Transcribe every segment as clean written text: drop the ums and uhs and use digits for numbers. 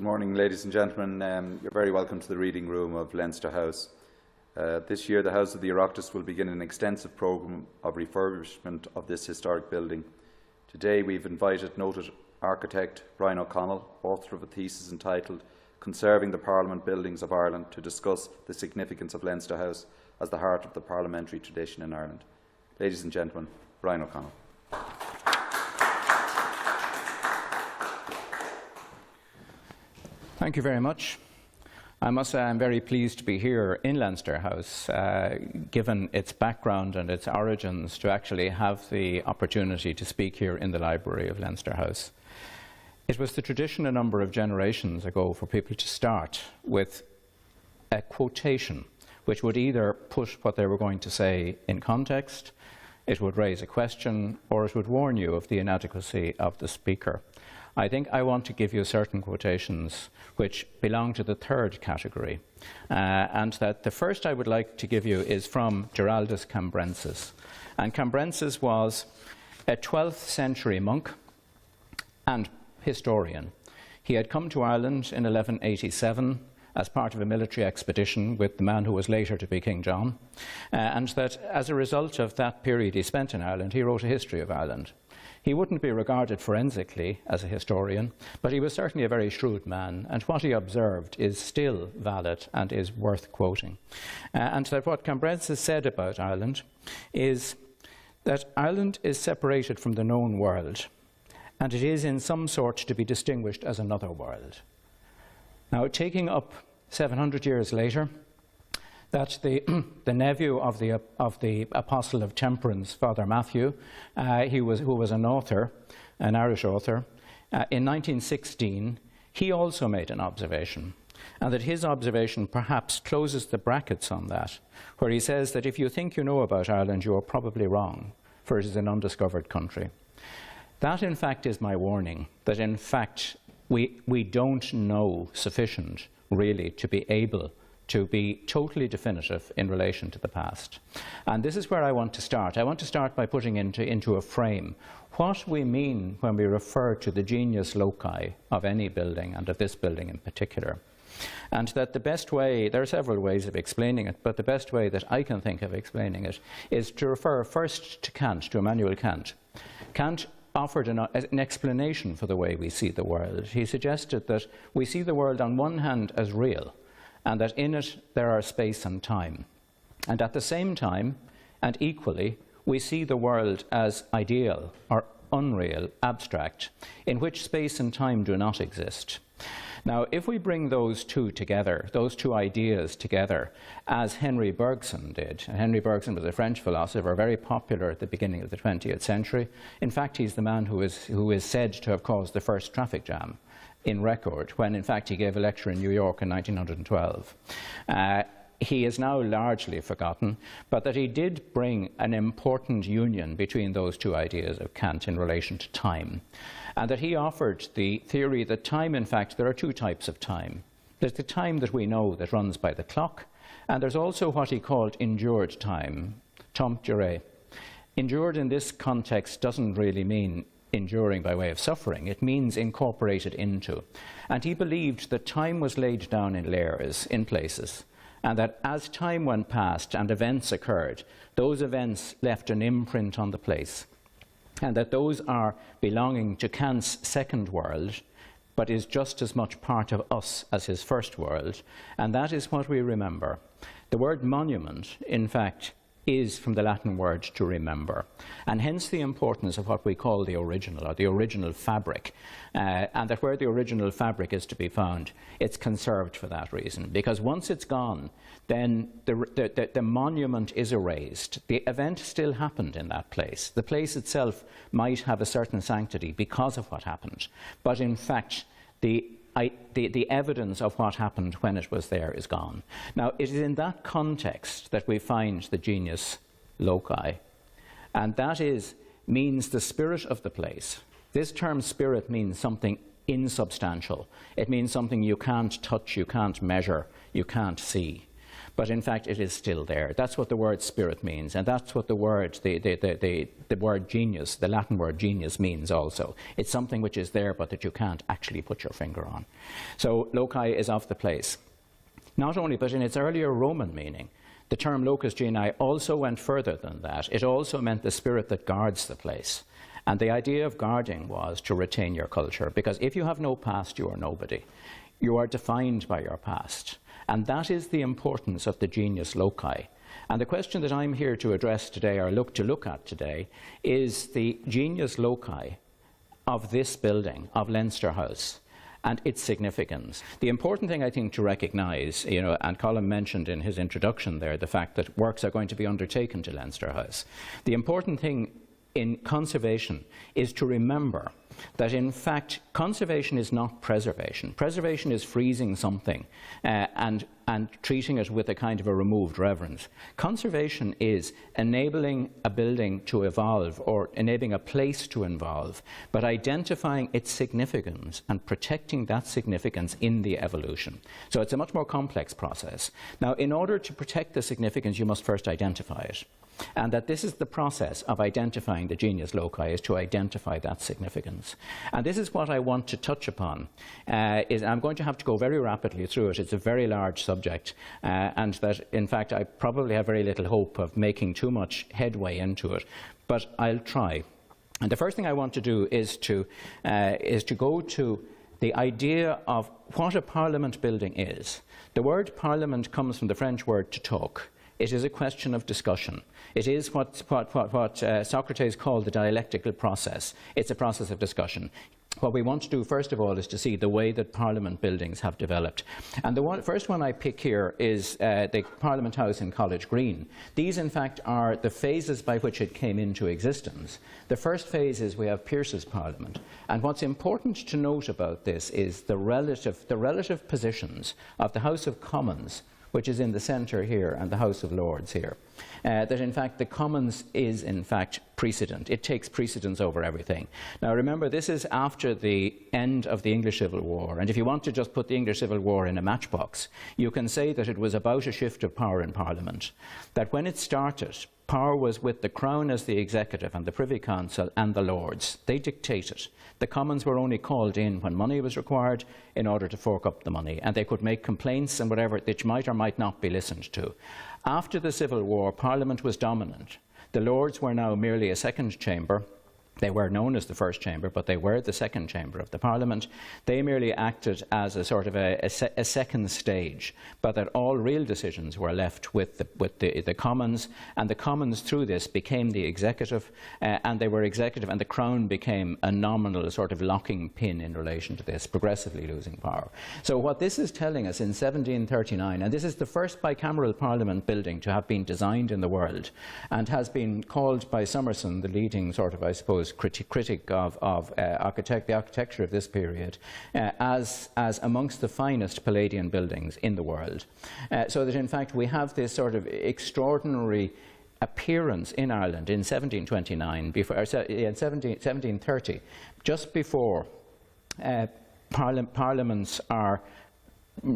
Good morning, ladies and gentlemen. You're very welcome to the reading room of Leinster House. This year, the House of the Oireachtas will begin an extensive programme of refurbishment of this historic building. Today, we've invited noted architect Brian O'Connell, author of a thesis entitled Conserving the Parliament Buildings of Ireland, to discuss the significance of Leinster House as the heart of the parliamentary tradition in Ireland. Ladies and gentlemen, Brian O'Connell. Thank you very much. I must say I'm very pleased to be here in Leinster House, given its background and its origins, to actually have the opportunity to speak here in the library of Leinster House. It was the tradition a number of generations ago for people to start with a quotation which would either put what they were going to say in context, it would raise a question, or it would warn you of the inadequacy of the speaker. I think I want to give you certain quotations which belong to the third category, and that the first I would like to give you is from Giraldus Cambrensis. And Cambrensis was a 12th century monk and historian. He had come to Ireland in 1187 as part of a military expedition with the man who was later to be King John, and that as a result of that period he spent in Ireland, he wrote a history of Ireland. He wouldn't be regarded forensically as a historian, but he was certainly a very shrewd man, and what he observed is still valid and is worth quoting. And that what Cambrensis said about Ireland is that Ireland is separated from the known world, and it is in some sort to be distinguished as another world. Now, taking up 700 years later, that the nephew of the Apostle of Temperance, Father Matthew, who was an author, an Irish author, in 1916, he also made an observation, and that his observation perhaps closes the brackets on that, where he says that if you think you know about Ireland, you are probably wrong, for it is an undiscovered country. That, in fact, is my warning, that in fact we don't know sufficient, really, to be able to be totally definitive in relation to the past. And this is where I want to start. I want to start by putting into a frame what we mean when we refer to the genius loci of any building, and of this building in particular. And that the best way, there are several ways of explaining it, but the best way that I can think of explaining it is to refer first to Kant, to Immanuel Kant. Kant offered an explanation for the way we see the world. He suggested that we see the world on one hand as real, and that in it there are space and time. And at the same time, and equally, we see the world as ideal or unreal, abstract, in which space and time do not exist. Now, if we bring those two together, those two ideas together, as Henry Bergson did, and Henry Bergson was a French philosopher, very popular at the beginning of the 20th century. In fact, he's the man who is said to have caused the first traffic jam in record, when in fact he gave a lecture in New York in 1912. He is now largely forgotten, but that he did bring an important union between those two ideas of Kant in relation to time, and that he offered the theory that time, in fact, there are two types of time. There's the time that we know that runs by the clock, and there's also what he called endured time, temps duré. Endured in this context doesn't really mean enduring by way of suffering, it means incorporated into. And he believed that time was laid down in layers, in places, and that as time went past and events occurred, those events left an imprint on the place, and that those are belonging to Kant's second world, but is just as much part of us as his first world, and that is what we remember. The word monument, in fact, is from the Latin word to remember, and hence the importance of what we call the original, or the original fabric, and that where the original fabric is to be found, it's conserved for that reason, because once it's gone, then the monument is erased. The event still happened in that place. The place itself might have a certain sanctity because of what happened, but in fact the evidence of what happened when it was there is gone. Now, it is in that context that we find the genius loci, and that means the spirit of the place. This term spirit means something insubstantial. It means something you can't touch, you can't measure, you can't see. but in fact it is still there. That's what the word spirit means, and that's what the word genius, the Latin word genius, means also. It's something which is there but that you can't actually put your finger on. So loci is of the place. Not only, but in its earlier Roman meaning, the term locus genii also went further than that. It also meant the spirit that guards the place. And the idea of guarding was to retain your culture, because if you have no past, you are nobody. You are defined by your past. And that is the importance of the genius loci. And the question that I'm here to address today, or to look at today, is the genius loci of this building, of Leinster House, and its significance. The important thing, I think, to recognise, and Colin mentioned in his introduction there the fact that works are going to be undertaken to Leinster House. The important thing in conservation is to remember that, in fact, conservation is not preservation. Preservation is freezing something and treating it with a kind of a removed reverence. Conservation is enabling a building to evolve, or enabling a place to evolve, but identifying its significance and protecting that significance in the evolution. So it's a much more complex process. Now, in order to protect the significance, you must first identify it. And that this is the process of identifying the genius loci, is to identify that significance. And this is what I want to touch upon. I'm going to have to go very rapidly through it. It's a very large subject, and that, in fact, I probably have very little hope of making too much headway into it, but I'll try. And the first thing I want to do is to go to the idea of what a parliament building is. The word parliament comes from the French word to talk. It is a question of discussion. It is what Socrates called the dialectical process. It's a process of discussion. What we want to do, first of all, is to see the way that Parliament buildings have developed. And the first one I pick here is the Parliament House in College Green. These, in fact, are the phases by which it came into existence. The first phase is we have Pearse's Parliament. And what's important to note about this is the relative positions of the House of Commons, which is in the centre here, and the House of Lords here. That in fact the Commons is in fact precedent. It takes precedence over everything. Now remember, this is after the end of the English Civil War, and if you want to just put the English Civil War in a matchbox, you can say that it was about a shift of power in Parliament. That when it started, power was with the Crown as the executive and the Privy Council and the Lords. They dictated. The Commons were only called in when money was required in order to fork up the money, and they could make complaints and whatever which might or might not be listened to. After the Civil War, Parliament was dominant. The Lords were now merely a second chamber. They were known as the first chamber, but they were the second chamber of the Parliament. They merely acted as a sort of a second stage, but that all real decisions were left with the Commons, and the Commons through this became the executive, and they were executive, and the Crown became a nominal sort of locking pin in relation to this, progressively losing power. So what this is telling us in 1739, and this is the first bicameral Parliament building to have been designed in the world, and has been called by Summerson, the leading sort of, I suppose, critic of the architecture of this period, as amongst the finest Palladian buildings in the world. So that in fact we have this sort of extraordinary appearance in Ireland in 1729, in 1730, just before parliaments are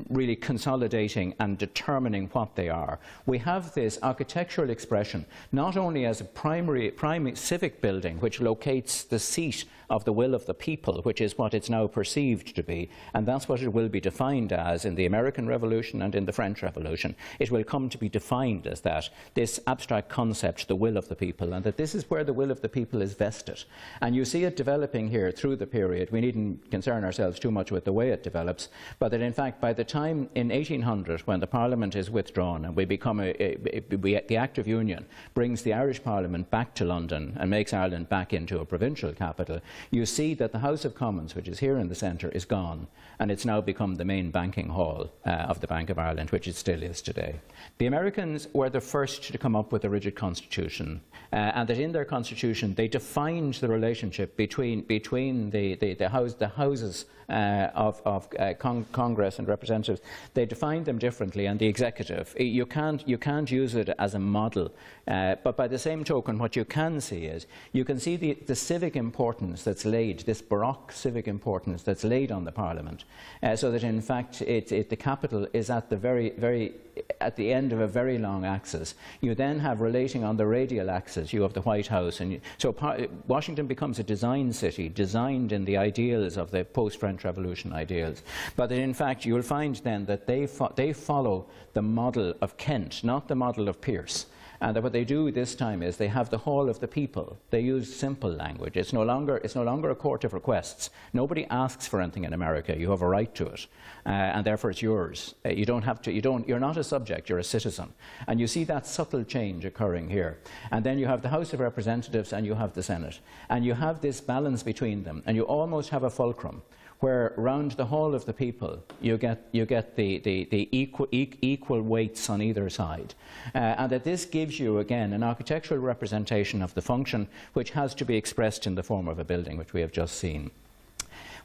really consolidating and determining what they are. We have this architectural expression not only as a primary civic building which locates the seat of the will of the people, which is what it's now perceived to be, and that's what it will be defined as in the American Revolution and in the French Revolution. It will come to be defined as that, this abstract concept, the will of the people, and that this is where the will of the people is vested. And you see it developing here through the period. We needn't concern ourselves too much with the way it develops, but that in fact by the time in 1800, when the Parliament is withdrawn and we become the Act of Union brings the Irish Parliament back to London and makes Ireland back into a provincial capital, you see that the House of Commons, which is here in the centre, is gone, and it's now become the main banking hall of the Bank of Ireland, which it still is today. The Americans were the first to come up with a rigid constitution, and that in their constitution they defined the relationship between the houses of Congress and Representatives, they defined them differently, and the Executive. You can't use it as a model, but by the same token, what you can see is, you can see the civic importance that's laid, this baroque civic importance that's laid on the Parliament, so that in fact the capital is at the at the end of a very long axis. You then have, relating on the radial axis, you have the White House, and so Washington becomes a design city, designed in the ideals of the post-French Revolution ideals. But in fact, you'll find then that they follow the model of Kent, not the model of Pearse. And that what they do this time is they have the hall of the people. They use simple language. It's no longer a court of requests. Nobody asks for anything in America. You have a right to it, and therefore it's yours. You don't have to. You're not a subject. You're a citizen. And you see that subtle change occurring here. And then you have the House of Representatives and you have the Senate, and you have this balance between them, and you almost have a fulcrum, where round the hall of the people you get the equal weights on either side, and that this gives you again an architectural representation of the function which has to be expressed in the form of a building, which we have just seen.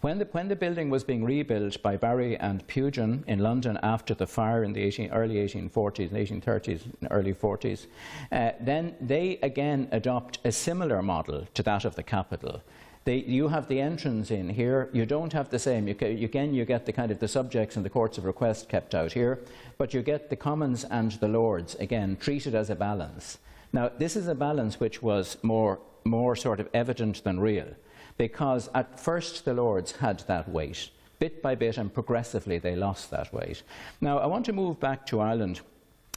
When the building was being rebuilt by Barry and Pugin in London after the fire in the early 1840s, 1830s, and early 40s, then they again adopt a similar model to that of the capital. You have the entrance in here. You don't have the same. You get the kind of the subjects and the courts of request kept out here, but you get the Commons and the Lords again treated as a balance. Now, this is a balance which was more sort of evident than real, because at first the Lords had that weight. Bit by bit and progressively they lost that weight. Now, I want to move back to Ireland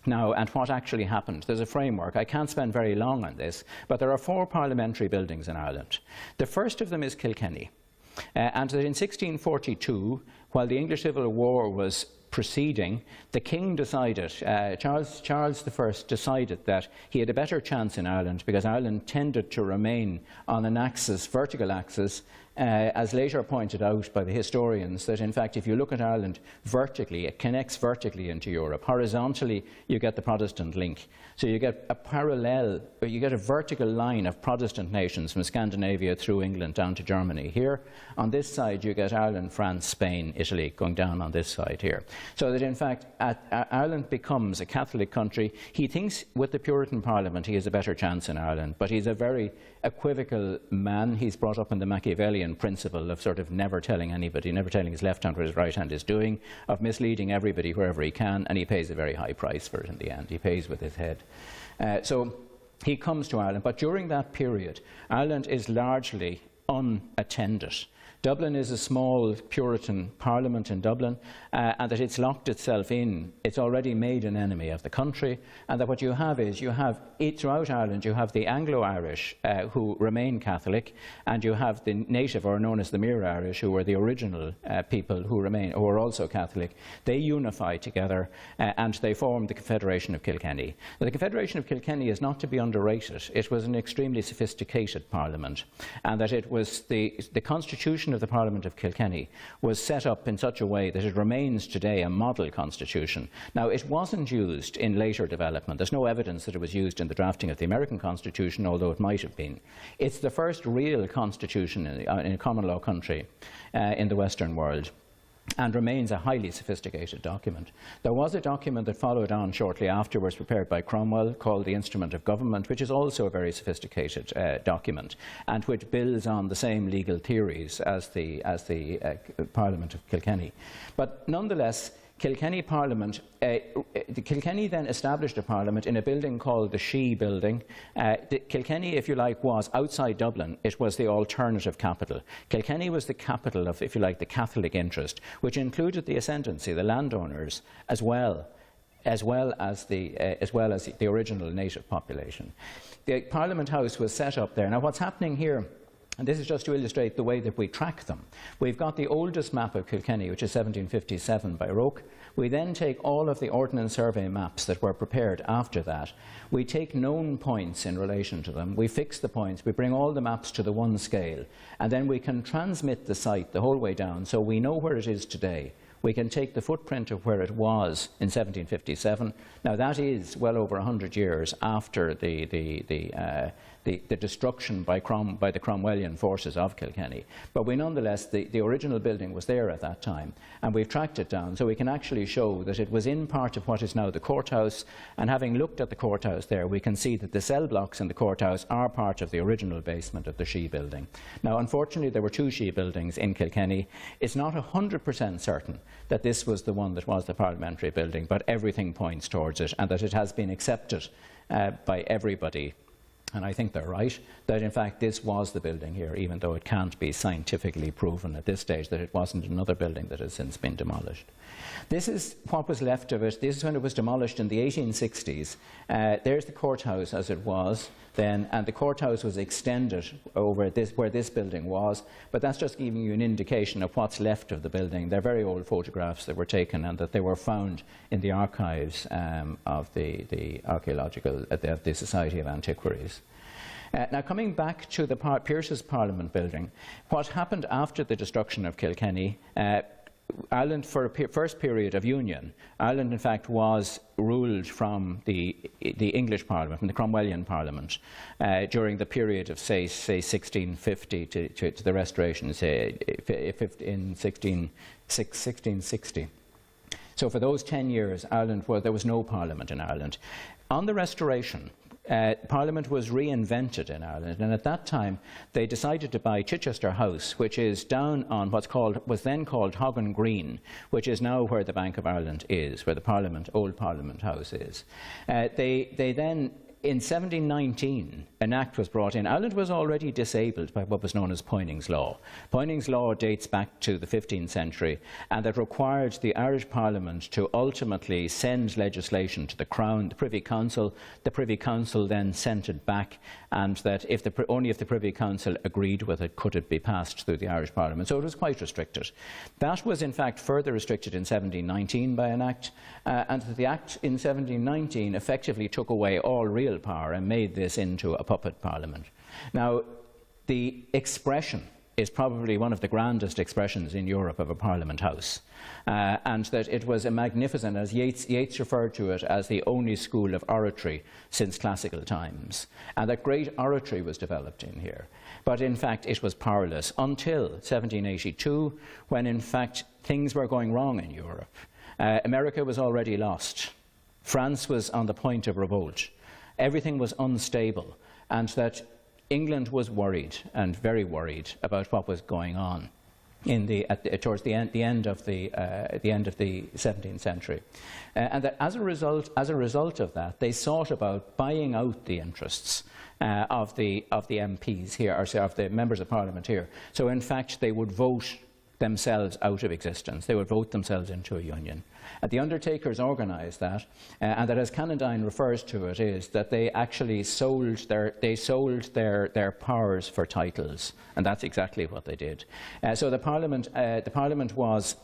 now, and what actually happened. There's a framework. I can't spend very long on this, but there are 4 parliamentary buildings in Ireland. The first of them is Kilkenny, and that in 1642, while the English Civil War was proceeding, the King decided, Charles I decided that he had a better chance in Ireland because Ireland tended to remain on an axis, vertical axis, as later pointed out by the historians, that in fact if you look at Ireland vertically, it connects vertically into Europe. Horizontally, you get the Protestant link. So you get a parallel, you get a vertical line of Protestant nations from Scandinavia through England down to Germany. Here, on this side, you get Ireland, France, Spain, Italy, going down on this side here. So that in fact, Ireland becomes a Catholic country. He thinks with the Puritan Parliament he has a better chance in Ireland, but he's a very equivocal man. He's brought up in the Machiavellian principle of sort of never telling anybody, never telling his left hand what his right hand is doing, of misleading everybody wherever he can, and he pays a very high price for it in the end. He pays with his head. So he comes to Ireland, but during that period, Ireland is largely unattended. Dublin is a small Puritan parliament in Dublin, and that it's locked itself in. It's already made an enemy of the country, and that what you have is, throughout Ireland, you have the Anglo-Irish who remain Catholic, and you have the native, or known as the Mere Irish, who are the original people who are also Catholic. They unify together, and they form the Confederation of Kilkenny. Now, the Confederation of Kilkenny is not to be underrated. It was an extremely sophisticated parliament, and that it was the constitution of the Parliament of Kilkenny was set up in such a way that it remains today a model constitution. Now, it wasn't used in later development. There's no evidence that it was used in the drafting of the American Constitution, although it might have been. It's the first real constitution in a common law country in the Western world, and remains a highly sophisticated document. There was a document that followed on shortly afterwards, prepared by Cromwell, called the Instrument of Government, which is also a very sophisticated document, and which builds on the same legal theories as the Parliament of Kilkenny. But nonetheless, Kilkenny Parliament, Kilkenny then established a parliament in a building called the She Building. Kilkenny, if you like, was outside Dublin. It was the alternative capital. Kilkenny was the capital of, if you like, the Catholic interest, which included the ascendancy, the landowners, as well as the original native population. The Parliament House was set up there. Now, what's happening here, and this is just to illustrate the way that we track them. We've got the oldest map of Kilkenny, which is 1757 by Roke. We then take all of the Ordnance Survey maps that were prepared after that. We take known points in relation to them. We fix the points. We bring all the maps to the one scale. And then we can transmit the site the whole way down, so we know where it is today. We can take the footprint of where it was in 1757. Now, that is well over 100 years after the the destruction by the Cromwellian forces of Kilkenny. But we nonetheless, the original building was there at that time, and we've tracked it down so we can actually show that it was in part of what is now the courthouse. And having looked at the courthouse there, we can see that the cell blocks in the courthouse are part of the original basement of the She building. Now, unfortunately, there were two She buildings in Kilkenny. It's not 100% certain that this was the one that was the parliamentary building, but everything points towards it, and that it has been accepted by everybody, and I think they're right, that in fact this was the building here, even though it can't be scientifically proven at this stage that it wasn't another building that has since been demolished. This is what was left of it. This is when it was demolished in the 1860s. There's the courthouse as it was then, and the courthouse was extended over where this building was, but that's just giving you an indication of what's left of the building. They're very old photographs that were taken and that they were found in the archives of the archaeological, the Society of Antiquaries. Now, coming back to the Pearse's Parliament building, what happened after the destruction of Kilkenny, Ireland, for a first period of union, Ireland in fact was ruled from the English Parliament, from the Cromwellian Parliament, during the period of say 1650 to the Restoration, say in 1660. So for those 10 years, there was no Parliament in Ireland. On the Restoration, Parliament was reinvented in Ireland, and at that time they decided to buy Chichester House, which is down on was then called Hoggan Green, which is now where the Bank of Ireland is, where the old Parliament House is. They then, in 1719, an act was brought in. Ireland was already disabled by what was known as Poyning's Law. Poyning's Law dates back to the 15th century, and it required the Irish Parliament to ultimately send legislation to the Crown, the Privy Council. The Privy Council then sent it back, and that only if the Privy Council agreed with it could it be passed through the Irish Parliament. So it was quite restricted. That was in fact further restricted in 1719 by an act, and the act in 1719 effectively took away all real power and made this into a puppet parliament. Now, the expression is probably one of the grandest expressions in Europe of a parliament house, and that it was a magnificent, as Yeats referred to it, as the only school of oratory since classical times, and that great oratory was developed in here. But in fact it was powerless until 1782, when in fact things were going wrong in Europe. America was already lost. France was on the point of revolt. Everything was unstable, and that England was worried, and very worried, about what was going on towards the end of the 17th century, and that as a result of that, they sought about buying out the interests of the MPs here, or of the members of Parliament here. So in fact, they would vote themselves out of existence. They would vote themselves into a union. The Undertakers organised that, and that, as Cannondine refers to it, is that they actually sold their powers for titles, and that's exactly what they did. So the Parliament was.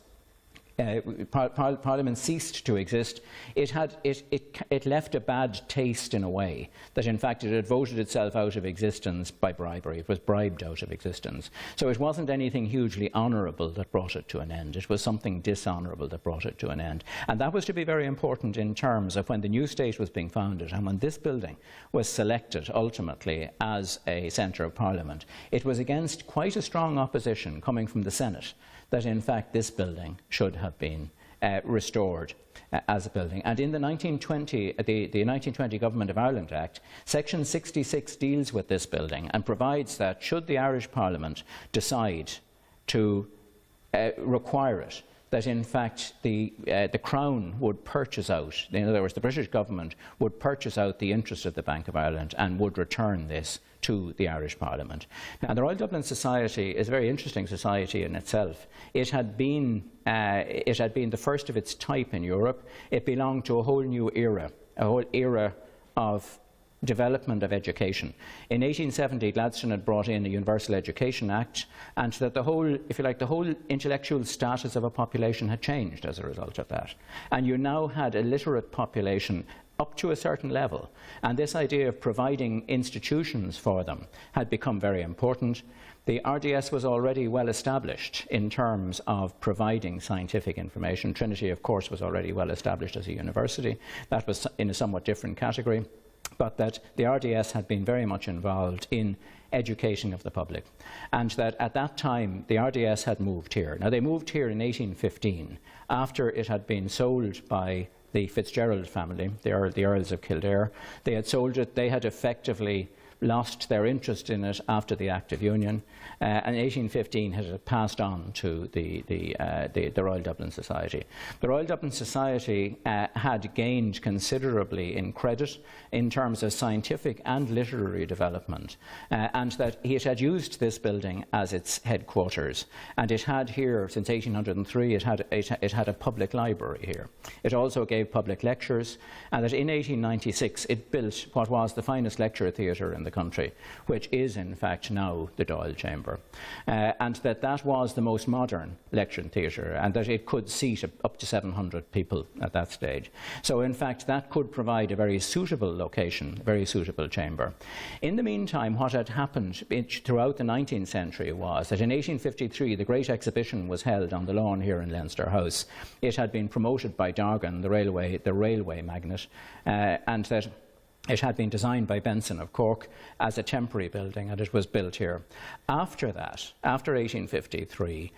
Parliament ceased to exist. It left a bad taste in a way, that in fact it had voted itself out of existence by bribery. It was bribed out of existence. So it wasn't anything hugely honourable that brought it to an end. It was something dishonourable that brought it to an end. And that was to be very important in terms of when the new state was being founded, and when this building was selected ultimately as a centre of Parliament. It was against quite a strong opposition coming from the Senate that in fact this building should have been restored as a building. And in the 1920 Government of Ireland Act, Section 66 deals with this building and provides that should the Irish Parliament decide to require it, that in fact the Crown would purchase out, in other words the British government would purchase out the interest of the Bank of Ireland and would return this to the Irish Parliament. Now, the Royal Dublin Society is a very interesting society in itself. It had been the first of its type in Europe. It belonged to a whole new era, a whole era of development of education. In 1870, Gladstone had brought in a Universal Education Act, and that the whole, if you like, the whole intellectual status of a population had changed as a result of that. And you now had a literate population up to a certain level, and this idea of providing institutions for them had become very important. The RDS was already well established in terms of providing scientific information. Trinity, of course, was already well established as a university. That was in a somewhat different category. but that the RDS had been very much involved in education of the public, and that at that time the RDS had moved here. Now, they moved here in 1815 after it had been sold by the Fitzgerald family, the Earls of Kildare. They had sold it. They had effectively lost their interest in it after the Act of Union, and in 1815 had passed on to the Royal Dublin Society. The Royal Dublin Society had gained considerably in credit in terms of scientific and literary development, and that it had used this building as its headquarters, and it had here since 1803 it had a public library here. It also gave public lectures, and that in 1896 it built what was the finest lecture theatre in the country, which is in fact now the Dáil Chamber, and that was the most modern lecture theatre, and that it could seat up to 700 people at that stage. So in fact that could provide a very suitable location, a very suitable chamber. In the meantime, what had happened throughout the 19th century was that in 1853 the Great Exhibition was held on the lawn here in Leinster House. It had been promoted by Dargan, the railway magnate, and that it had been designed by Benson of Cork as a temporary building, and it was built here. After that, after 1853,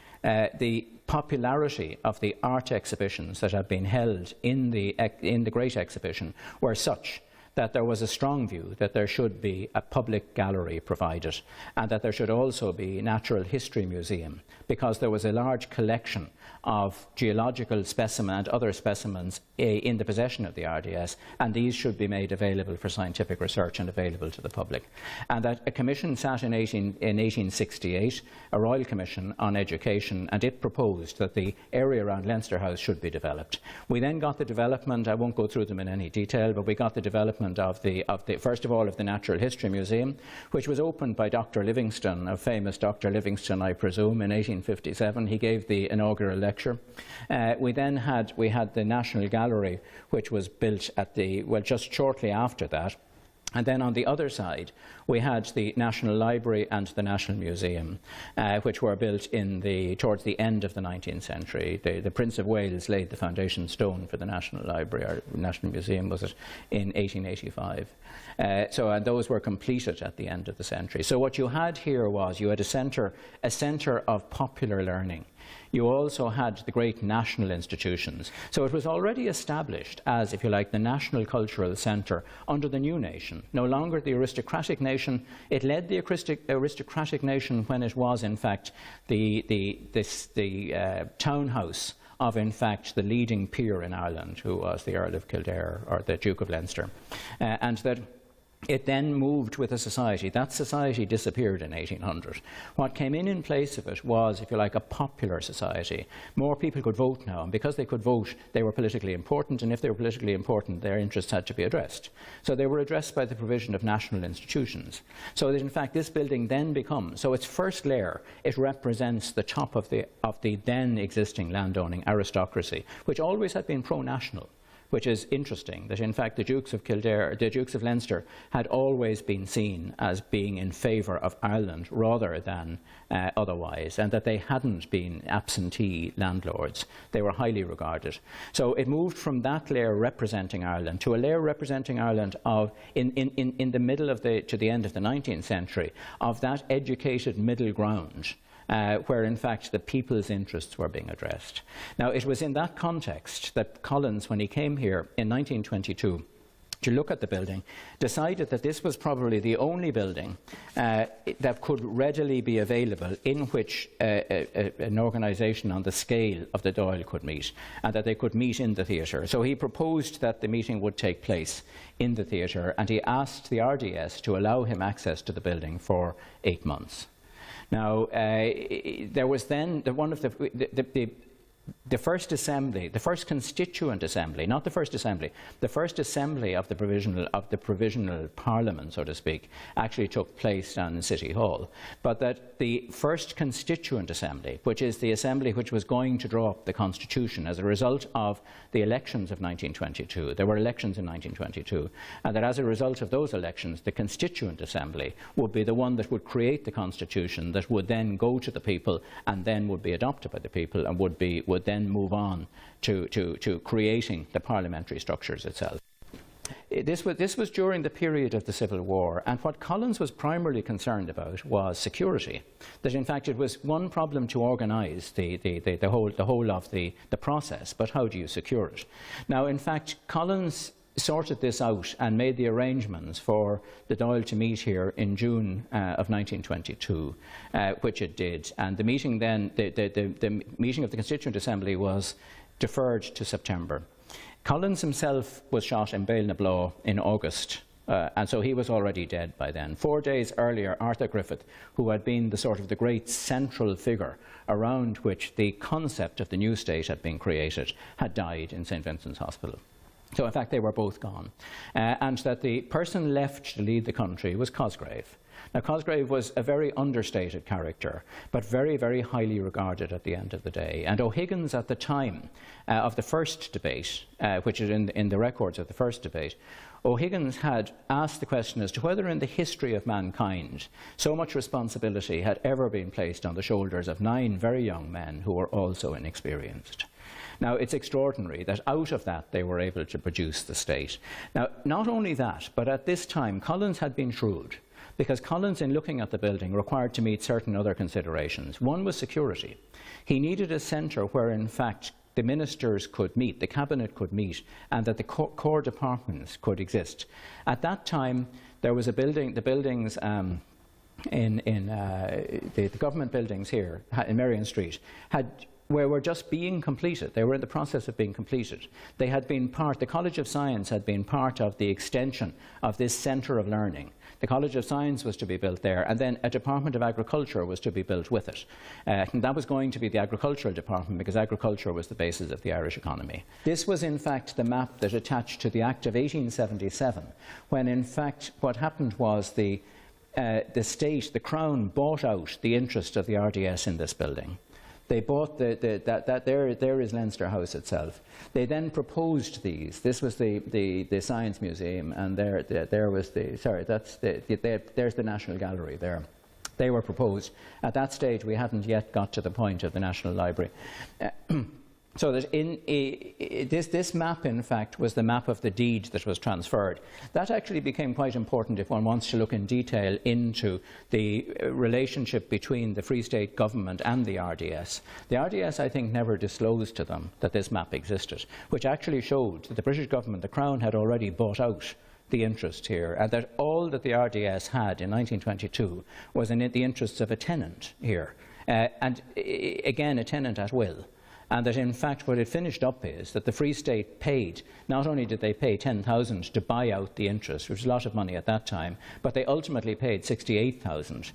the popularity of the art exhibitions that had been held in the Great Exhibition were such that there was a strong view that there should be a public gallery provided, and that there should also be a natural history museum, because there was a large collection of geological specimens and other specimens in the possession of the RDS, and these should be made available for scientific research and available to the public. And that a commission sat in 1868, a Royal Commission on Education, and it proposed that the area around Leinster House should be developed. We then got the development, I won't go through them in any detail, but we got the development of the first of all of the Natural History Museum, which was opened by Dr. Livingstone, a famous Dr. Livingstone, I presume, in 1857. He gave the inaugural lecture. We had the National Gallery, which was built at just shortly after that. And then on the other side, we had the National Library and the National Museum, which were built towards the end of the 19th century. The Prince of Wales laid the foundation stone for the National Library, or National Museum, was it, in 1885. And those were completed at the end of the century. So what you had here was you had a centre of popular learning. You also had the great national institutions. So it was already established as, if you like, the national cultural centre under the new nation. No longer the aristocratic nation. It led the aristocratic nation when it was, in fact, the townhouse of, in fact, the leading peer in Ireland, who was the Earl of Kildare, or the Duke of Leinster. And that it then moved with a society. That society disappeared in 1800. What came in place of it was, if you like, a popular society. More people could vote now, and because they could vote, they were politically important, and if they were politically important, their interests had to be addressed. So they were addressed by the provision of national institutions. So that, in fact, this building then becomes, so its first layer, it represents the top of the then existing landowning aristocracy, which always had been pro-national. Which is interesting, that in fact the Dukes of Leinster had always been seen as being in favour of Ireland rather than otherwise, and that they hadn't been absentee landlords. They were highly regarded. So it moved from that layer representing Ireland to a layer representing Ireland of, in the middle to the end of the 19th century, of that educated middle ground, where in fact the people's interests were being addressed. Now, it was in that context that Collins, when he came here in 1922 to look at the building, decided that this was probably the only building that could readily be available in which an organisation on the scale of the Dáil could meet, and that they could meet in the theatre. So he proposed that the meeting would take place in the theatre, and he asked the RDS to allow him access to the building for 8 months. Now, there was then the first assembly, the first constituent assembly, not the first assembly, the first assembly of the provisional parliament, so to speak, actually took place down in City Hall. But that the first constituent assembly, which is the assembly which was going to draw up the constitution as a result of the elections of 1922, there were elections in 1922, and that as a result of those elections, the constituent assembly would be the one that would create the constitution that would then go to the people and then would be adopted by the people and would then move on to creating the parliamentary structures itself. this was during the period of the Civil War, and what Collins was primarily concerned about was security. That in fact it was one problem to organise the whole of the process, but how do you secure it? Now, in fact, Collins sorted this out and made the arrangements for the Dáil to meet here in June of 1922, which it did. And the meeting then, the meeting of the Constituent Assembly was deferred to September. Collins himself was shot in Bailnablaw in August, and so he was already dead by then. 4 days earlier, Arthur Griffith, who had been the great central figure around which the concept of the new state had been created, had died in St. Vincent's Hospital. So in fact they were both gone. And that the person left to lead the country was Cosgrave. Now Cosgrave was a very understated character, but very, very highly regarded at the end of the day. And O'Higgins at the time of the first debate, which is in the records of the first debate, O'Higgins had asked the question as to whether in the history of mankind so much responsibility had ever been placed on the shoulders of 9 very young men who were also inexperienced. Now, it's extraordinary that out of that they were able to produce the state. Now, not only that, but at this time, Collins had been shrewd, because Collins, in looking at the building, required to meet certain other considerations. One was security. He needed a centre where, in fact, the ministers could meet, the cabinet could meet, and that the core departments could exist. At that time, there was a building, the buildings the government buildings here in Merrion Street were just being completed. They were in the process of being completed. They had been the College of Science had been part of the extension of this centre of learning. The College of Science was to be built there, and then a Department of Agriculture was to be built with it. And that was going to be the agricultural department, because agriculture was the basis of the Irish economy. This was in fact the map that attached to the Act of 1877, when in fact what happened was the state, the Crown, bought out the interest of the RDS in this building. They bought there is Leinster House itself. They then proposed these. This was the Science Museum, and there was there's the National Gallery there. They were proposed. At that stage, we hadn't yet got to the point of the National Library. So that this map, in fact, was the map of the deed that was transferred. That actually became quite important if one wants to look in detail into the relationship between the Free State government and the RDS. The RDS, I think, never disclosed to them that this map existed, which actually showed that the British government, the Crown, had already bought out the interest here, and that all that the RDS had in 1922 was in the interests of a tenant here, and again, a tenant at will. And that in fact what it finished up is that the Free State paid, not only did they pay 10,000 to buy out the interest, which was a lot of money at that time, but they ultimately paid 68,000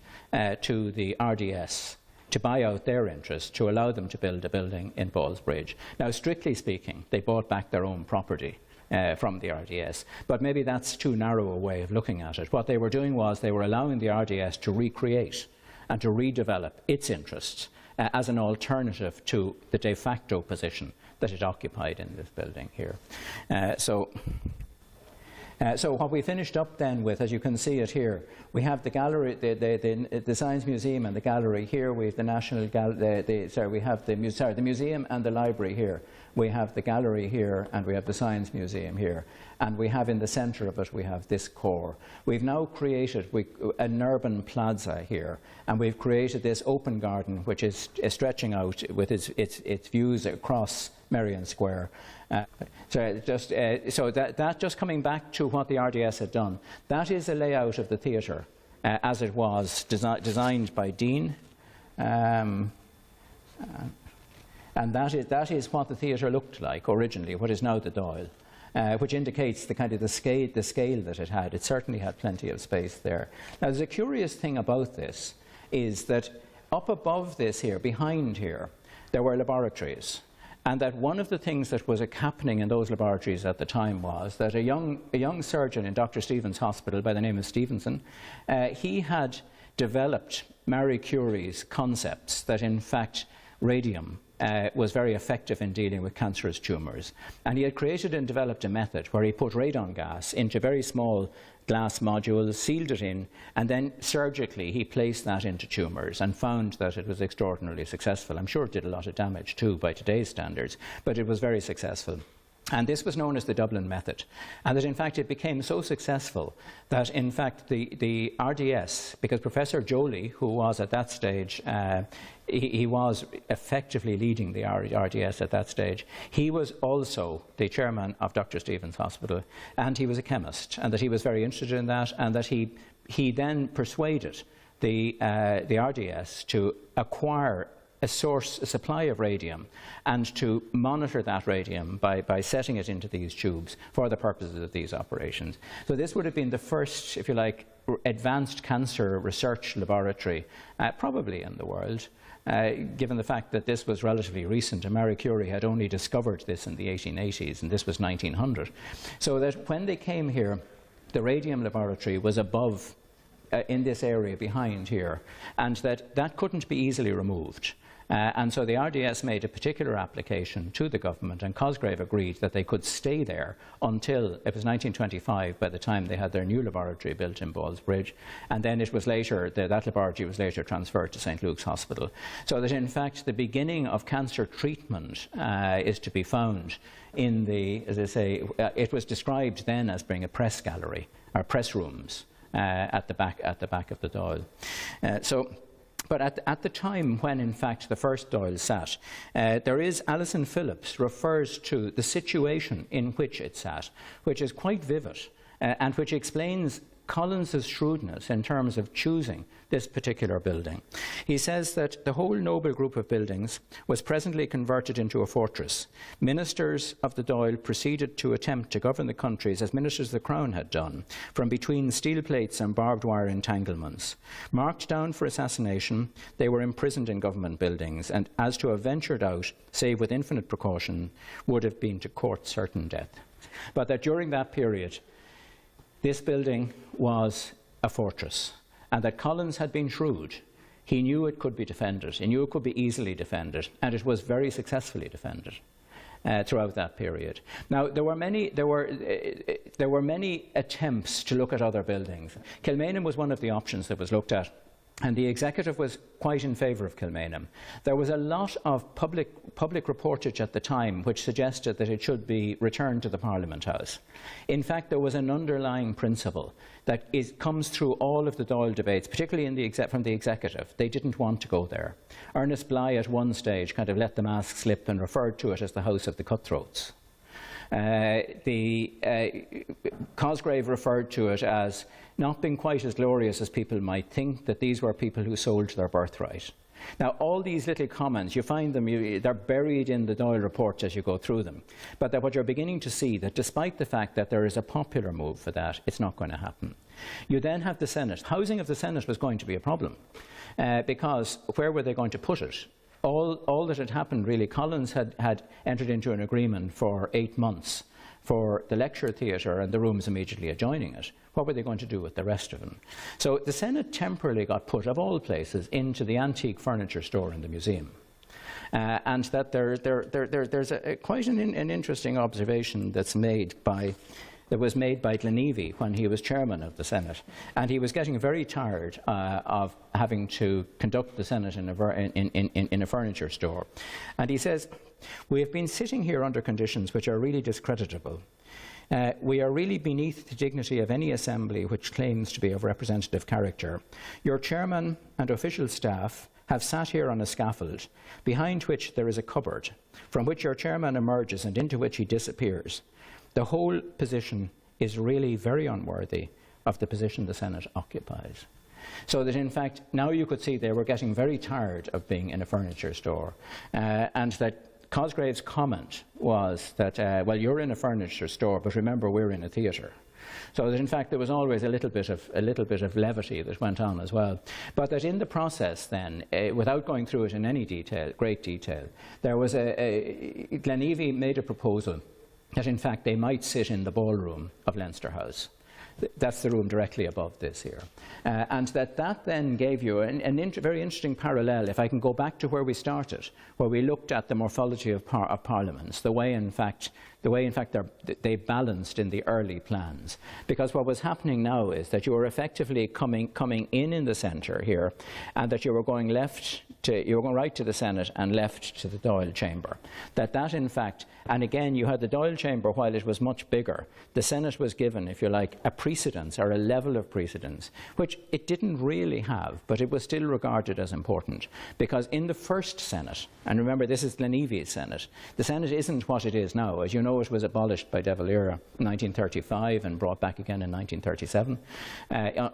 to the RDS to buy out their interest, to allow them to build a building in Ballsbridge. Now, strictly speaking, they bought back their own property from the RDS, but maybe that's too narrow a way of looking at it. What they were doing was they were allowing the RDS to recreate and to redevelop its interests as an alternative to the de facto position that it occupied in this building here. So what we finished up then with, as you can see it here, we have the gallery, the Science Museum and the gallery here. We have the National we have the museum and the library here. We have the gallery here, and we have the Science Museum here. And we have in the centre of it, we have this core. We've now created an urban plaza here, and we've created this open garden, which is stretching out with its views across Merrion Square. So that just coming back to what the RDS had done, that is a layout of the theatre as it was designed by Dean. And that is what the theatre looked like originally, what is now the Dáil, which indicates the kind of the scale that it had. It certainly had plenty of space there. Now, there's a curious thing about this, is that up above this here, behind here, there were laboratories. And that one of the things that was happening in those laboratories at the time was that a young surgeon in Dr. Stevens' hospital by the name of Stevenson, he had developed Marie Curie's concepts that in fact radium was very effective in dealing with cancerous tumours. And he had created and developed a method where he put radon gas into very small glass modules, sealed it in, and then surgically he placed that into tumours and found that it was extraordinarily successful. I'm sure it did a lot of damage too by today's standards, but it was very successful. And this was known as the Dublin method. And that, in fact, it became so successful that, in fact, the RDS, because Professor Joly, who was at that stage, he was effectively leading the RDS at that stage, he was also the chairman of Dr. Stephen's Hospital, and he was a chemist, and that he was very interested in that, and that he then persuaded the RDS to acquire a supply of radium, and to monitor that radium by setting it into these tubes for the purposes of these operations. So this would have been the first, if you like, advanced cancer research laboratory, probably in the world, given the fact that this was relatively recent, and Marie Curie had only discovered this in the 1880s, and this was 1900. So that when they came here, the radium laboratory was above, in this area behind here, and that couldn't be easily removed. And so the RDS made a particular application to the government, and Cosgrave agreed that they could stay there until it was 1925 by the time they had their new laboratory built in Ballsbridge, and then it was later, that laboratory was later transferred to St. Luke's Hospital. So that in fact the beginning of cancer treatment is to be found in the, as I say, it was described then as being a press gallery, or press rooms at the back of the Dáil. But at the time when, in fact, the first Dáil sat, there is, Alison Phillips refers to the situation in which it sat, which is quite vivid, and which explains Collins's shrewdness in terms of choosing this particular building. He says that the whole noble group of buildings was presently converted into a fortress. Ministers of the Dáil proceeded to attempt to govern the countries as ministers of the Crown had done, from between steel plates and barbed wire entanglements. Marked down for assassination, they were imprisoned in government buildings, and as to have ventured out, save with infinite precaution, would have been to court certain death. But that during that period, this building was a fortress, and that Collins had been shrewd. He knew it could be defended. He knew it could be easily defended, and it was very successfully defended throughout that period. Now, there were many attempts to look at other buildings. Kilmainham was one of the options that was looked at, and the executive was quite in favour of Kilmainham. There was a lot of public reportage at the time which suggested that it should be returned to the Parliament House. In fact, there was an underlying principle that comes through all of the Dáil debates, particularly from the executive. They didn't want to go there. Ernest Bligh at one stage kind of let the mask slip and referred to it as the House of the Cutthroats. Cosgrave referred to it as not being quite as glorious as people might think, that these were people who sold their birthright. Now, all these little comments, you find them, they're buried in the Dáil reports as you go through them. But that what you're beginning to see, that despite the fact that there is a popular move for that, it's not going to happen. You then have the Senate. Housing of the Senate was going to be a problem, because where were they going to put it? All that had happened, really, Collins had entered into an agreement for 8 months for the lecture theatre and the rooms immediately adjoining it. What were they going to do with the rest of them? So the Senate temporarily got put, of all places, into the antique furniture store in the museum. And that there's quite an interesting observation that was made by Glenavy when he was chairman of the Senate, and he was getting very tired of having to conduct the Senate in a furniture store. And he says, "We have been sitting here under conditions which are really discreditable. We are really beneath the dignity of any assembly which claims to be of representative character. Your chairman and official staff have sat here on a scaffold, behind which there is a cupboard, from which your chairman emerges and into which he disappears. The whole position is really very unworthy of the position the Senate occupies." So that, in fact, now you could see they were getting very tired of being in a furniture store, and that Cosgrave's comment was that, well, you're in a furniture store, but remember, we're in a theatre. So that, in fact, there was always a little bit of levity that went on as well. But that in the process then, without going through it in any great detail, there was Glenavy made a proposal that, in fact, they might sit in the ballroom of Leinster House. That's the room directly above this here. And that then gave you a very interesting parallel, if I can go back to where we started, where we looked at the morphology of parliaments, the way in fact they balanced in the early plans. Because what was happening now is that you were effectively coming in the centre here, and that you were going left you were going right to the Senate and left to the Dáil chamber. That in fact, and again you had the Dáil chamber while it was much bigger, the Senate was given, if you like, a precedence or a level of precedence, which it didn't really have, but it was still regarded as important. Because in the first Senate, and remember this is Glenevy's Senate, the Senate isn't what it is now. As you know, it was abolished by De Valera in 1935 and brought back again in 1937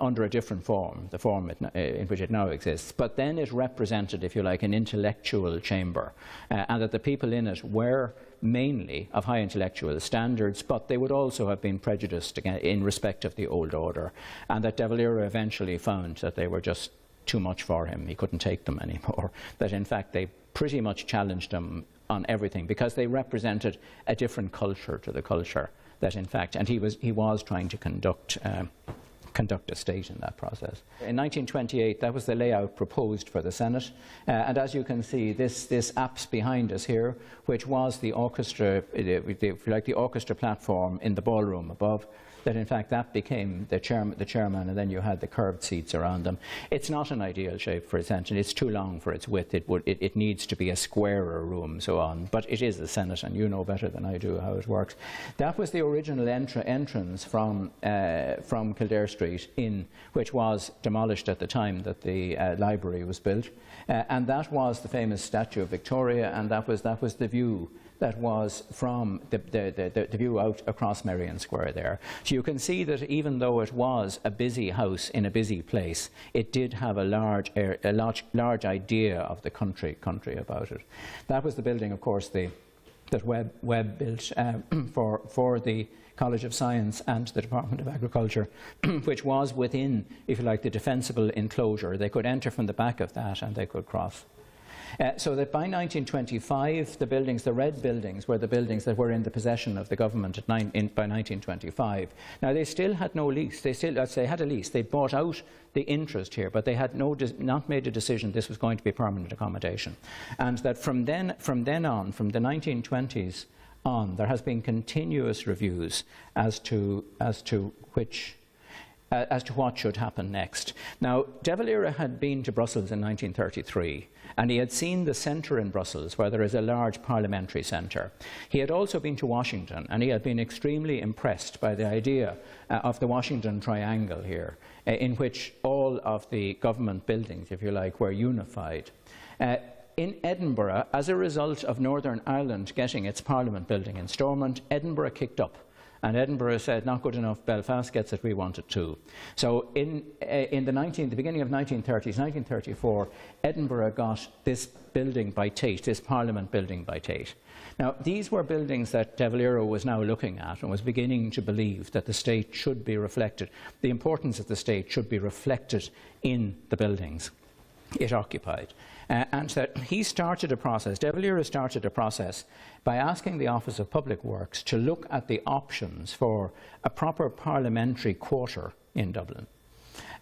under a different form, the form in which it now exists. But then it represented, if you like, an intellectual chamber, and that the people in it were mainly of high intellectual standards, but they would also have been prejudiced in respect of the old order, and that De Valera eventually found that they were just too much for him. He couldn't take them anymore. That in fact they pretty much challenged him on everything because they represented a different culture to the culture that in fact, and he was trying to conduct a state in that process. In 1928, that was the layout proposed for the Senate, and as you can see, this apse behind us here, which was the orchestra, if you like, the orchestra platform in the ballroom above, that in fact that became the chairman, and then you had the curved seats around them. It's not an ideal shape for a Senate. It's too long for its width. It needs to be a squarer room, so on. But it is the Senate, and you know better than I do how it works. That was the original entrance from Kildare Street in, which was demolished at the time that the library was built, and that was the famous statue of Victoria, and that was the view. That was from the view out across Merrion Square there. So you can see that even though it was a busy house in a busy place, it did have a large idea of the country about it. That was the building, of course, that Webb built for the College of Science and the Department of Agriculture, which was within, if you like, the defensible enclosure. They could enter from the back of that and they could cross. So that by 1925, the buildings, the red buildings, were the buildings that were in the possession of the government by 1925. Now, they still had no lease. They had a lease. They bought out the interest here, but they had not made a decision this was going to be permanent accommodation. And that from then on, from the 1920s on, there has been continuous reviews as to what should happen next. Now, De Valera had been to Brussels in 1933, and he had seen the centre in Brussels, where there is a large parliamentary centre. He had also been to Washington, and he had been extremely impressed by the idea of the Washington Triangle here, in which all of the government buildings, if you like, were unified. In Edinburgh, as a result of Northern Ireland getting its Parliament building in Stormont, Edinburgh kicked up. And Edinburgh said, not good enough, Belfast gets it, we want it too. So in the beginning of 1930s, 1934, Edinburgh got this building by Tate, this Parliament building by Tate. Now, these were buildings that De Valera was now looking at and was beginning to believe that the state should be reflected, the importance of the state should be reflected in the buildings it occupied. And that he started a process, De Valera started a process by asking the Office of Public Works to look at the options for a proper parliamentary quarter in Dublin.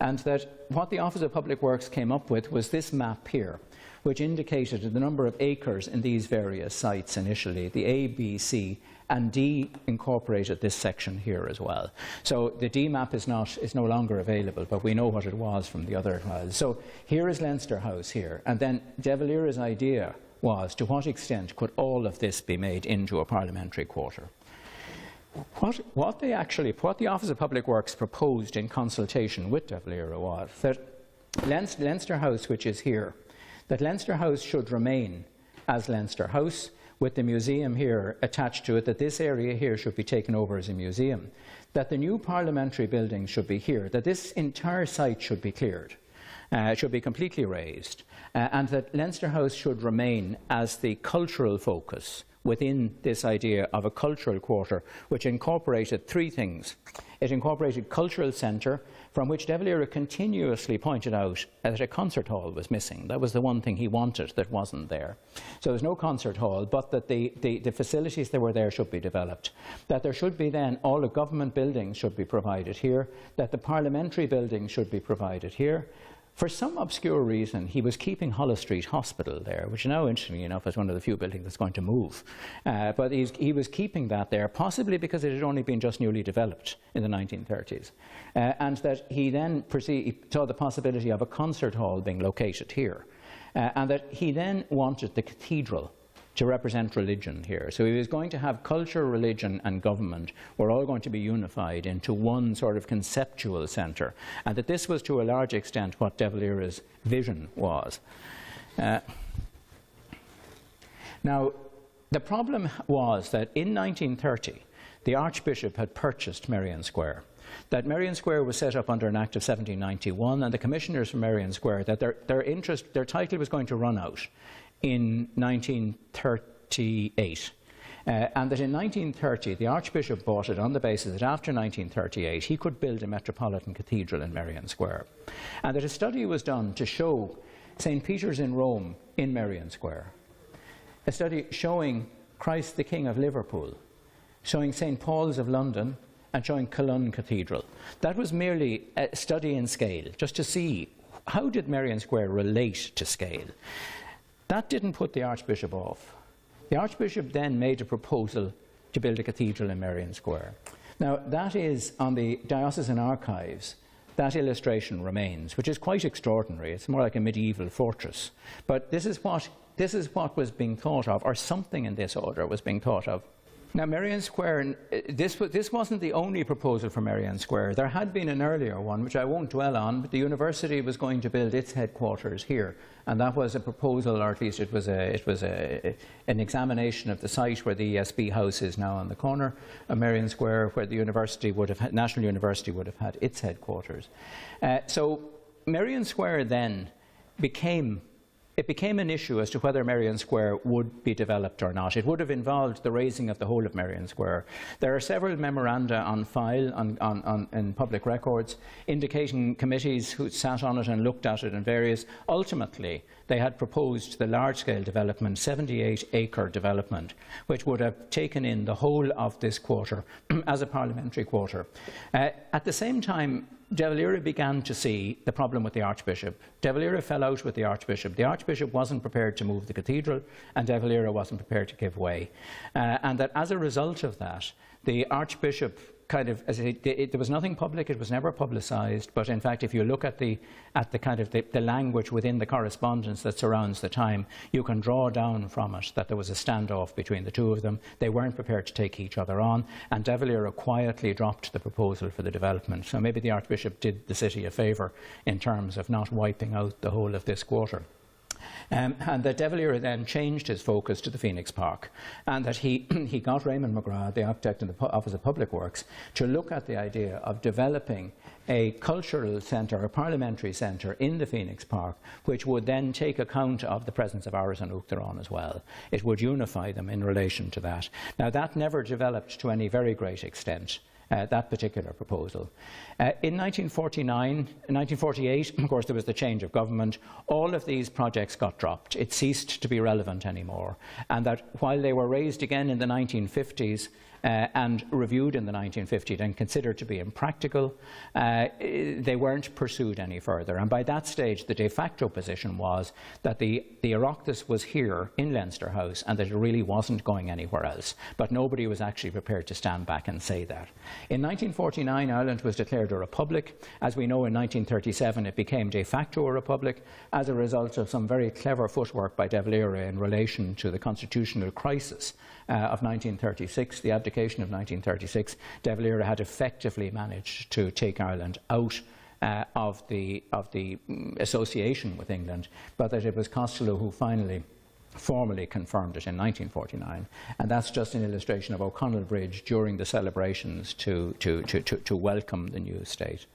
And that what the Office of Public Works came up with was this map here, which indicated the number of acres in these various sites initially, the A, B, C, and D incorporated this section here as well. So the D map is no longer available, but we know what it was from the other files. So here is Leinster House here, and then De Valera's idea was to what extent could all of this be made into a parliamentary quarter. What the Office of Public Works proposed in consultation with De Valera was that Leinster House, which is here, that Leinster House should remain as Leinster House, with the museum here attached to it, that this area here should be taken over as a museum, that the new parliamentary building should be here, that this entire site should be cleared, should be completely razed, and that Leinster House should remain as the cultural focus within this idea of a cultural quarter, which incorporated three things. It incorporated cultural centre, from which De Valera continuously pointed out that a concert hall was missing. That was the one thing he wanted that wasn't there. So there's no concert hall, but that the facilities that were there should be developed. That there should be then all the government buildings should be provided here, that the parliamentary buildings should be provided here. For some obscure reason, he was keeping Holles Street Hospital there, which now, interestingly enough, is one of the few buildings that's going to move. But he was keeping that there, possibly because it had only been just newly developed in the 1930s. And that he then saw the possibility of a concert hall being located here. and that he then wanted the cathedral to represent religion here. So he was going to have culture, religion and government were all going to be unified into one sort of conceptual centre, and that this was to a large extent what De Valera's vision was. Now, the problem was that in 1930, the Archbishop had purchased Merrion Square. That Merrion Square was set up under an Act of 1791, and the commissioners from Merrion Square, that their title was going to run out in 1938. And that in 1930, the Archbishop bought it on the basis that after 1938, he could build a metropolitan cathedral in Merrion Square. And that a study was done to show St. Peter's in Rome in Merrion Square. A study showing Christ the King of Liverpool, showing St. Paul's of London, and showing Cologne Cathedral. That was merely a study in scale, just to see how did Merrion Square relate to scale. That didn't put the Archbishop off. The Archbishop then made a proposal to build a cathedral in Merrion Square. Now, that is on the diocesan archives. That illustration remains, which is quite extraordinary. It's more like a medieval fortress. But this is what was being thought of, or something in this order was being thought of. Now, Merrion Square, this wasn't the only proposal for Merrion Square. There had been an earlier one, which I won't dwell on, but the university was going to build its headquarters here. And that was a proposal, or at least it was an examination of the site where the ESB house is now on the corner of Merrion Square, where the university would have National University would have had its headquarters. So Merrion Square then became an issue as to whether Merrion Square would be developed or not. It would have involved the razing of the whole of Merrion Square. There are several memoranda on file in public records indicating committees who sat on it and looked at it and various. Ultimately, they had proposed the large-scale development, 78-acre development, which would have taken in the whole of this quarter as a parliamentary quarter. At the same time, De Valera began to see the problem with the Archbishop. De Valera fell out with the Archbishop. The Archbishop wasn't prepared to move the cathedral, and De Valera wasn't prepared to give way. And that as a result of that, the Archbishop there was nothing public, it was never publicised, but in fact, if you look at the language within the correspondence that surrounds the time, you can draw down from it that there was a standoff between the two of them. They weren't prepared to take each other on, and De Valera quietly dropped the proposal for the development. So maybe the Archbishop did the city a favour in terms of not wiping out the whole of this quarter. And that De Valera then changed his focus to the Phoenix Park, and that he got Raymond McGrath, the architect in the Office of Public Works, to look at the idea of developing a cultural centre, a parliamentary centre in the Phoenix Park, which would then take account of the presence of Áras an Uachtaráin as well. It would unify them in relation to that. Now, that never developed to any very great extent. That particular proposal. In 1948, of course, there was the change of government. All of these projects got dropped. It ceased to be relevant anymore. And that while they were raised again in the 1950s, and reviewed in the 1950s and considered to be impractical, they weren't pursued any further. And by that stage, the de facto position was that the Oireachtas was here in Leinster House and that it really wasn't going anywhere else. But nobody was actually prepared to stand back and say that. In 1949, Ireland was declared a republic. As we know, in 1937, it became de facto a republic as a result of some very clever footwork by De Valera in relation to the constitutional crisis of 1936, the abdication of 1936. De Valera had effectively managed to take Ireland out of the association with England, but that it was Costello who finally formally confirmed it in 1949, and that's just an illustration of O'Connell Bridge during the celebrations to welcome the new state.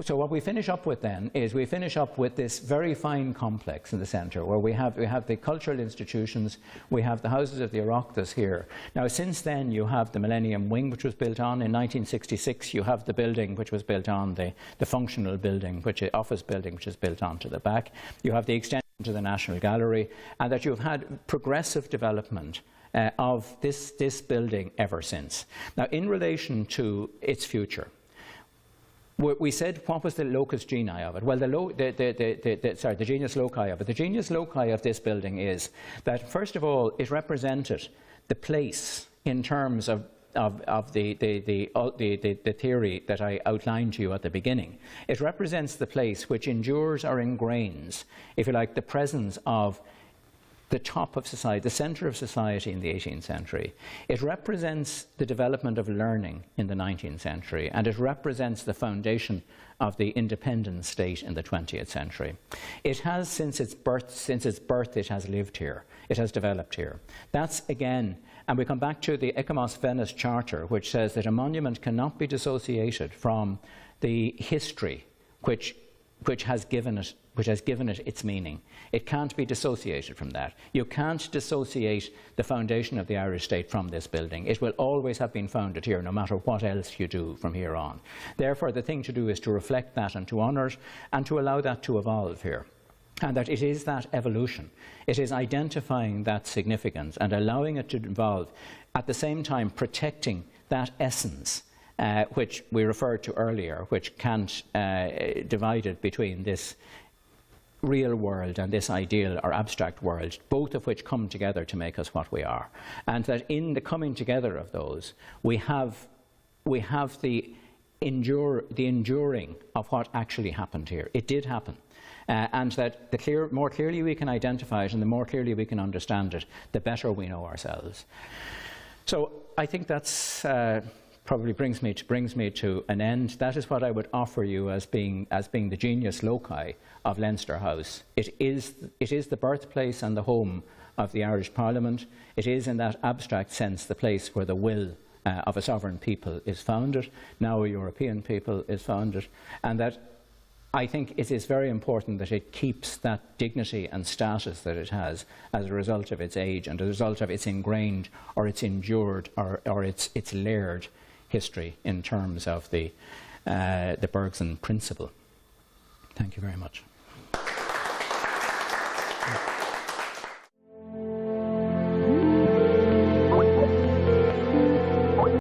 So what we finish up with then is we finish up with this very fine complex in the centre where we have the cultural institutions, we have the houses of the Oireachtas here. Now since then you have the Millennium Wing, which was built on in 1966, you have the building which was built on, the functional building, office building which is built onto the back. You have the extension to the National Gallery, and that you've had progressive development of this building ever since. Now in relation to its future, we said, what was the locus genii of it? Well, the genius loci of it. The genius loci of this building is that, first of all, it represented the place in terms of the theory that I outlined to you at the beginning. It represents the place which endures or ingrains, if you like, the presence of the top of society, the centre of society in the 18th century. It represents the development of learning in the 19th century, and it represents the foundation of the independent state in the 20th century. It has, since its birth, it has lived here. It has developed here. That's, again, and we come back to the Ecumos Venice Charter, which says that a monument cannot be dissociated from the history which has given it its meaning. It can't be dissociated from that. You can't dissociate the foundation of the Irish state from this building. It will always have been founded here, no matter what else you do from here on. Therefore, the thing to do is to reflect that and to honour it and to allow that to evolve here. And that it is that evolution. It is identifying that significance and allowing it to evolve, at the same time protecting that essence which we referred to earlier, which can't divide it between this real world and this ideal or abstract world, both of which come together to make us what we are. And that in the coming together of those, we have the enduring of what actually happened here. It did happen. And that the more clearly we can identify it and the more clearly we can understand it, the better we know ourselves. So I think that's probably brings me to an end. That is what I would offer you as being the genius loci of Leinster House. It is the birthplace and the home of the Irish Parliament. It is, in that abstract sense, the place where the will of a sovereign people is founded, now a European people is founded, and that I think it is very important that it keeps that dignity and status that it has as a result of its age and as a result of its ingrained or its endured or its layered history in terms of the Bergson principle. Thank you very much.